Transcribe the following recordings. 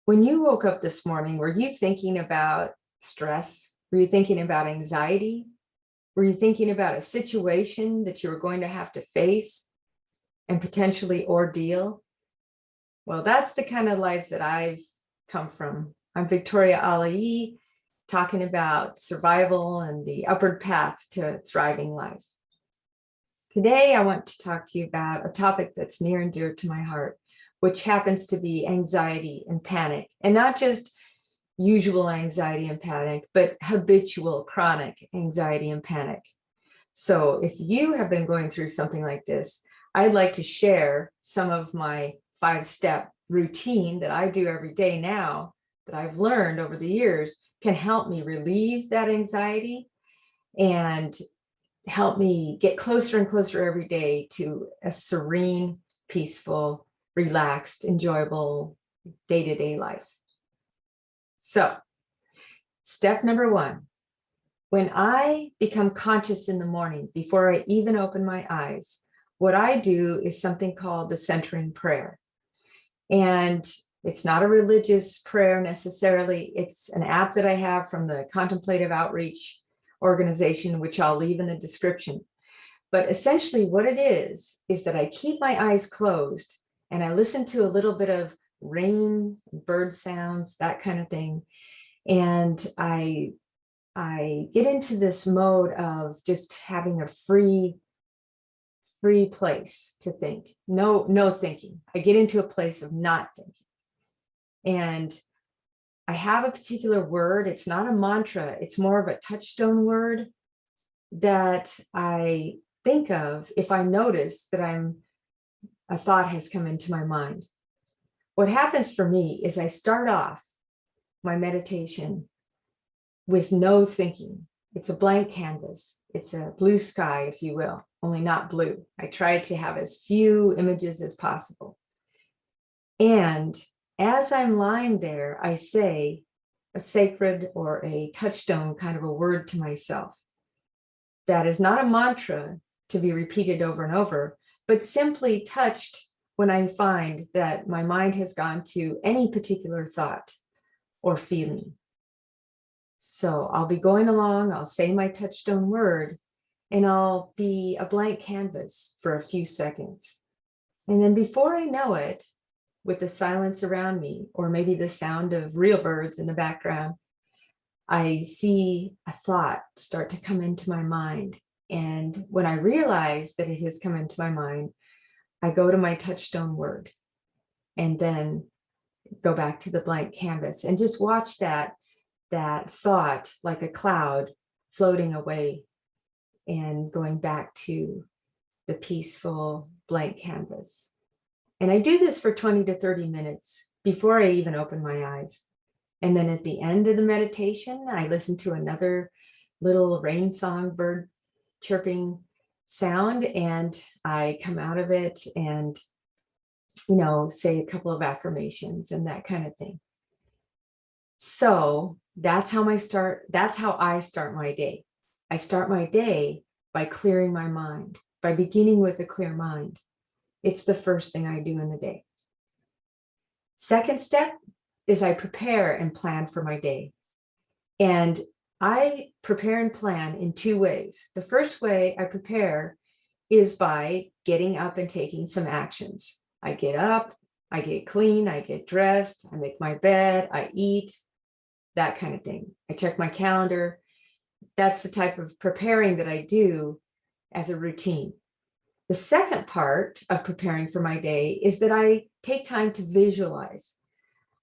When you woke up this morning, were you thinking about stress? Were you thinking about anxiety? Were you thinking about a situation that you were going to have to face and potentially ordeal? Well, that's the kind of life that I've come from. I'm Victoria Ali, talking about survival and the upward path to a thriving life. Today, I want to talk to you about a topic that's near and dear to my heart, which happens to be anxiety and panic, and not just usual anxiety and panic, but habitual chronic anxiety and panic. So if you have been going through something like this, I'd like to share some of my 5-step routine that I do every day now that I've learned over the years can help me relieve that anxiety and help me get closer and closer every day to a serene, peaceful, relaxed, enjoyable day-to-day life. So, step number 1, when I become conscious in the morning, before I even open my eyes, what I do is something called the centering prayer. And it's not a religious prayer necessarily. It's an app that I have from the Contemplative outreach organization, which I'll leave in the description. But essentially what it is that I keep my eyes closed and I listen to a little bit of rain, bird sounds, that kind of thing. And I get into this mode of just having a free place to think. No thinking. I get into a place of not thinking. And I have a particular word. It's not a mantra. It's more of a touchstone word that I think of if I notice that a thought has come into my mind. What happens for me is I start off my meditation with no thinking. It's a blank canvas. It's a blue sky, if you will, only not blue. I try to have as few images as possible. And as I'm lying there, I say a sacred or a touchstone kind of a word to myself. That is not a mantra to be repeated over and over, but simply touched when I find that my mind has gone to any particular thought or feeling. So I'll be going along, I'll say my touchstone word, and I'll be a blank canvas for a few seconds. And then before I know it, with the silence around me, or maybe the sound of real birds in the background, I see a thought start to come into my mind. And when I realize that it has come into my mind, I go to my touchstone word and then go back to the blank canvas and just watch that thought like a cloud floating away and going back to the peaceful blank canvas. And I do this for 20 to 30 minutes before I even open my eyes. And then at the end of the meditation, I listen to another little rain song, bird chirping sound, and I come out of it and, say a couple of affirmations and that kind of thing. So that's how I start my day. I start my day by clearing my mind, by beginning with a clear mind. It's the first thing I do in the day. Second step is I prepare and plan for my day. And I prepare and plan in 2 ways. The first way I prepare is by getting up and taking some actions. I get up, I get clean, I get dressed, I make my bed, I eat, that kind of thing. I check my calendar. That's the type of preparing that I do as a routine. The second part of preparing for my day is that I take time to visualize.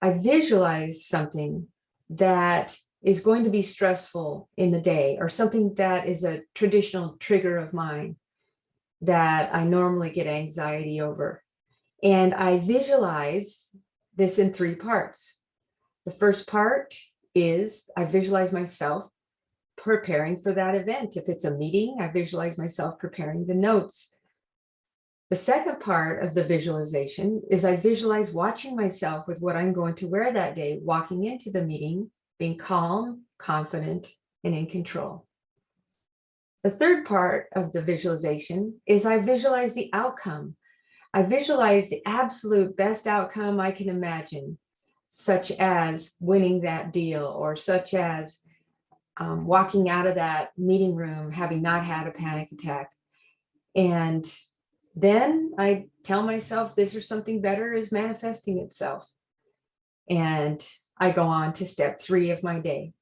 I visualize something that is going to be stressful in the day, or something that is a traditional trigger of mine that I normally get anxiety over. And I visualize this in 3 parts. The first part is I visualize myself preparing for that event. If it's a meeting, I visualize myself preparing the notes. The second part of the visualization is I visualize watching myself with what I'm going to wear that day, walking into the meeting, being calm, confident, and in control. The third part of the visualization is I visualize the outcome. I visualize the absolute best outcome I can imagine such as winning that deal, or such as walking out of that meeting room having not had a panic attack. And then I tell myself this or something better is manifesting itself. And I go on to step 3 of my day.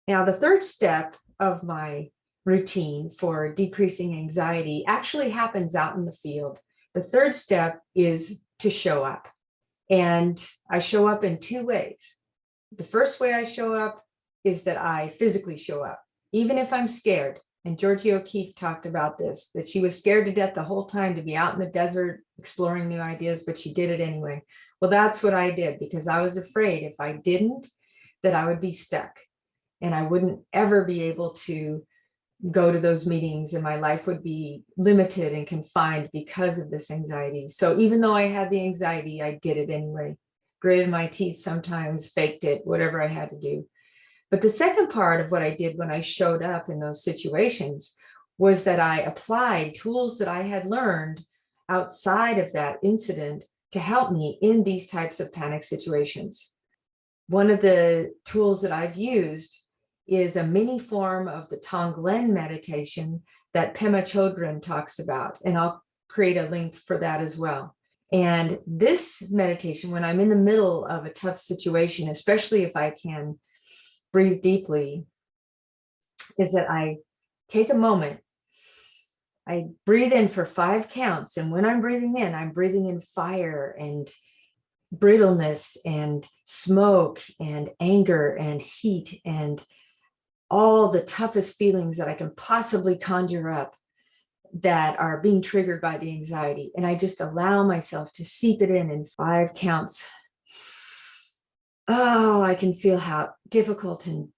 Now, the third step of my routine for decreasing anxiety actually happens out in the field. The third step is to show up. And I show up in 2 ways. The first way I show up is that I physically show up, even if I'm scared. And Georgie O'Keeffe talked about this, that she was scared to death the whole time to be out in the desert exploring new ideas, but she did it anyway. Well, that's what I did, because I was afraid if I didn't, that I would be stuck and I wouldn't ever be able to go to those meetings, and my life would be limited and confined because of this anxiety. So even though I had the anxiety, I did it anyway. Gritted my teeth sometimes, faked it, whatever I had to do. But the second part of what I did when I showed up in those situations was that I applied tools that I had learned outside of that incident to help me in these types of panic situations. One of the tools that I've used is a mini form of the Tonglen meditation that Pema Chodron talks about. And I'll create a link for that as well. And this meditation, when I'm in the middle of a tough situation, especially if I can breathe deeply, is that I take a moment, I breathe in for 5 counts. And when I'm breathing in fire and brittleness and smoke and anger and heat and all the toughest feelings that I can possibly conjure up that are being triggered by the anxiety. And I just allow myself to seep it in 5 counts. Oh, I can feel how difficult and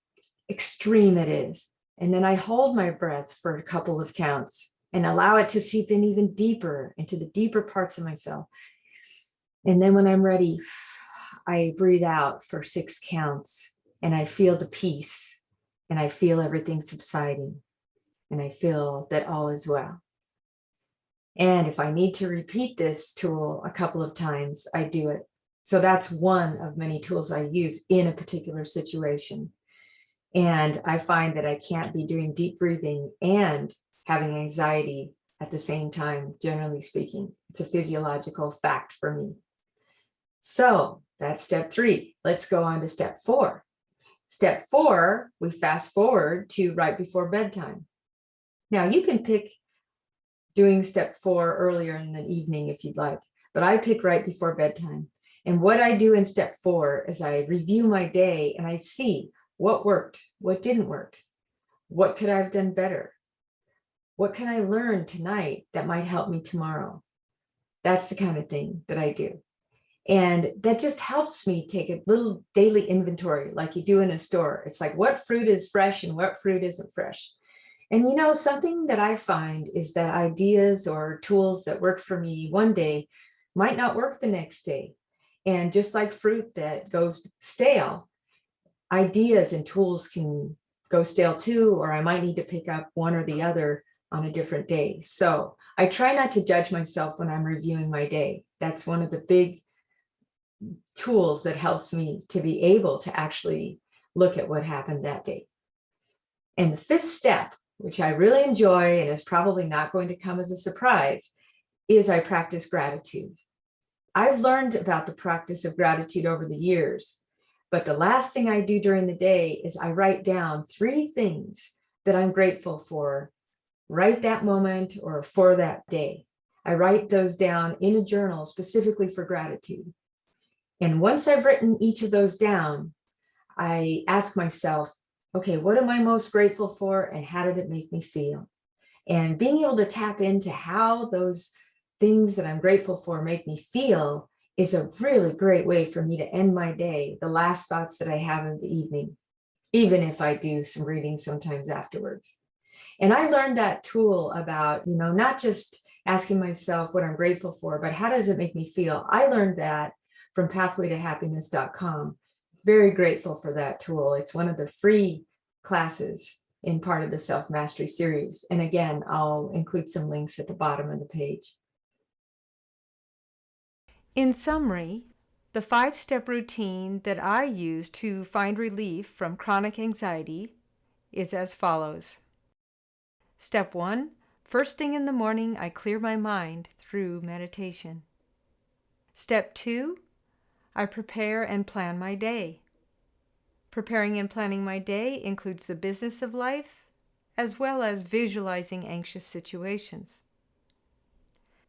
extreme it is. And then I hold my breath for a couple of counts and allow it to seep in even deeper into the deeper parts of myself. And then when I'm ready, I breathe out for 6 counts and I feel the peace and I feel everything subsiding and I feel that all is well. And if I need to repeat this tool a couple of times, I do it. So that's one of many tools I use in a particular situation. And I find that I can't be doing deep breathing and having anxiety at the same time, generally speaking. It's a physiological fact for me. So that's step 3. Let's go on to step 4. Step 4, we fast forward to right before bedtime. Now you can pick doing step 4 earlier in the evening if you'd like, but I pick right before bedtime. And what I do in step 4 is I review my day and I see what worked, what didn't work, what could I have done better, what can I learn tonight that might help me tomorrow. That's the kind of thing that I do. And that just helps me take a little daily inventory like you do in a store. It's like, what fruit is fresh and what fruit isn't fresh. And you know, something that I find is that ideas or tools that work for me one day might not work the next day. And just like fruit that goes stale, ideas and tools can go stale too, or I might need to pick up one or the other on a different day. So I try not to judge myself when I'm reviewing my day. That's one of the big tools that helps me to be able to actually look at what happened that day. And the 5th step, which I really enjoy and is probably not going to come as a surprise, is I practice gratitude. I've learned about the practice of gratitude over the years, but the last thing I do during the day is I write down 3 things that I'm grateful for right that moment or for that day. I write those down in a journal specifically for gratitude. And once I've written each of those down, I ask myself, okay, what am I most grateful for and how did it make me feel? And being able to tap into how those things that I'm grateful for make me feel is a really great way for me to end my day, the last thoughts that I have in the evening, even if I do some reading sometimes afterwards. And I learned that tool about, you know, not just asking myself what I'm grateful for, but how does it make me feel? I learned that from pathwaytohappiness.com. Very grateful for that tool. It's one of the free classes in part of the self-mastery series. And again, I'll include some links at the bottom of the page. In summary, The 5-step routine that I use to find relief from chronic anxiety is as follows. Step 1, first thing in the morning, I clear my mind through meditation. Step 2, I prepare and plan my day. Preparing and planning my day includes the business of life, as well as visualizing anxious situations.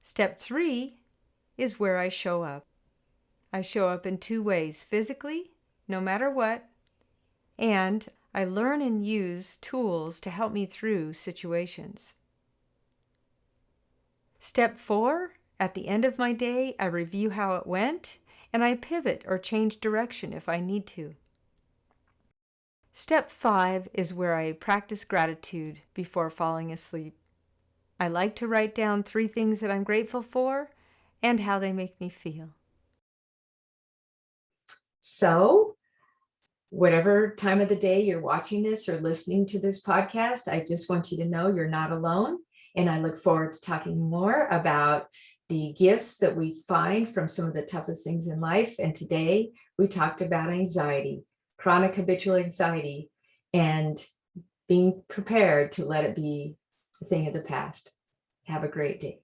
Step 3 is where I show up. I show up in 2 ways, physically, no matter what, and I learn and use tools to help me through situations. Step 4, at the end of my day, I review how it went, and I pivot or change direction if I need to. Step 5 is where I practice gratitude before falling asleep. I like to write down 3 things that I'm grateful for and how they make me feel. So, whatever time of the day you're watching this or listening to this podcast, I just want you to know you're not alone. And I look forward to talking more about the gifts that we find from some of the toughest things in life. And today we talked about anxiety, chronic habitual anxiety, and being prepared to let it be a thing of the past. Have a great day.